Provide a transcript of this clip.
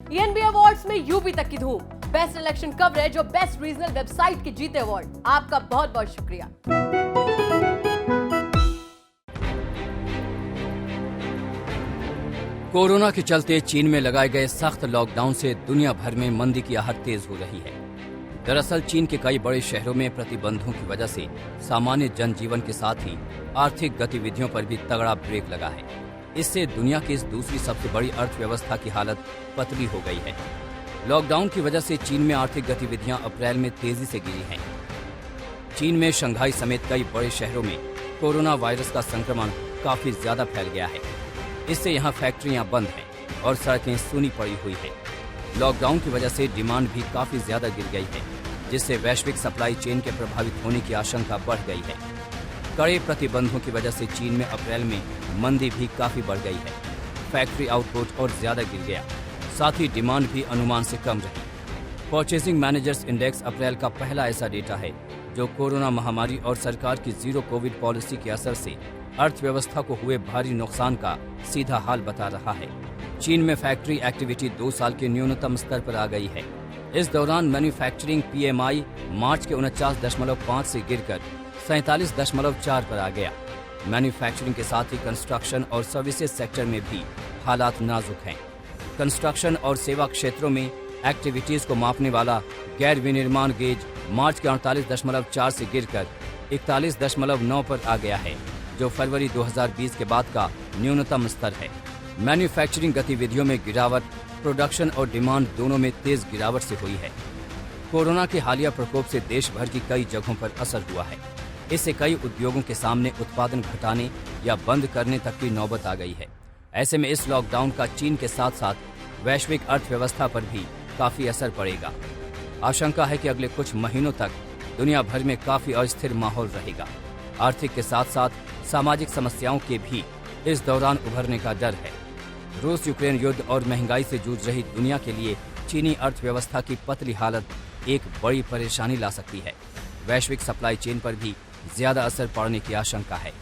ENB awards में UP तक की धूम। बेस्ट इलेक्शन कवरेज और बेस्ट रीजनल वेबसाइट के जीते अवार्ड। आपका बहुत बहुत शुक्रिया। कोरोना के चलते चीन में लगाए गए सख्त लॉकडाउन से दुनिया भर में मंदी की आहट तेज हो रही है। दरअसल चीन के कई बड़े शहरों में प्रतिबंधों की वजह से सामान्य जनजीवन के साथ ही आर्थिक गतिविधियों पर भी तगड़ा ब्रेक लगा है। इससे दुनिया की इस दूसरी सबसे बड़ी अर्थव्यवस्था की हालत पतली हो गई है। लॉकडाउन की वजह से चीन में आर्थिक गतिविधियां अप्रैल में तेजी से गिरी हैं। चीन में शंघाई समेत कई बड़े शहरों में कोरोना वायरस का संक्रमण काफी ज्यादा फैल गया है। इससे यहाँ फैक्ट्रियां बंद हैं और सड़कें सूनी पड़ी हुई हैं। लॉकडाउन की वजह से डिमांड भी काफी ज्यादा गिर गई है, जिससे वैश्विक सप्लाई चेन के प्रभावित होने की आशंका बढ़ गई है। कड़े प्रतिबंधों की वजह से चीन में अप्रैल में मंदी भी काफी बढ़ गई है। फैक्ट्री आउटपुट और ज्यादा गिर गया, साथ ही डिमांड भी अनुमान से कम रही। परचेसिंग मैनेजर्स इंडेक्स अप्रैल का पहला ऐसा डेटा है जो कोरोना महामारी और सरकार की जीरो कोविड पॉलिसी के असर से अर्थव्यवस्था को हुए भारी नुकसान का सीधा हाल बता रहा है। चीन में फैक्ट्री एक्टिविटी 2 साल के न्यूनतम स्तर पर आ गई है। इस दौरान मैन्युफैक्चरिंग PMI मार्च के 49.5 से गिरकर 47.4 पर आ गया। मैन्युफैक्चरिंग के साथ ही कंस्ट्रक्शन और सर्विसेज सेक्टर में भी हालात नाजुक हैं। कंस्ट्रक्शन और सेवा क्षेत्रों में एक्टिविटीज को मापने वाला गैर विनिर्माण गेज मार्च के 48.4 से गिरकर 41.9 पर आ गया है, जो फरवरी 2020 के बाद का न्यूनतम स्तर है। मैन्युफैक्चरिंग गतिविधियों में गिरावट प्रोडक्शन और डिमांड दोनों में तेज गिरावट से हुई है। कोरोना के हालिया प्रकोप से देश भर की कई जगहों पर असर हुआ है। इससे कई उद्योगों के सामने उत्पादन घटाने या बंद करने तक की नौबत आ गई है। ऐसे में इस लॉकडाउन का चीन के साथ साथ वैश्विक अर्थव्यवस्था पर भी काफी असर पड़ेगा। आशंका है कि अगले कुछ महीनों तक दुनिया भर में काफी अस्थिर माहौल रहेगा। आर्थिक के साथ साथ सामाजिक समस्याओं के भी इस दौरान उभरने का डर है। रूस यूक्रेन युद्ध और महंगाई से जूझ रही दुनिया के लिए चीनी अर्थव्यवस्था की पतली हालत एक बड़ी परेशानी ला सकती है। वैश्विक सप्लाई चेन पर भी ज्यादा असर पड़ने की आशंका है।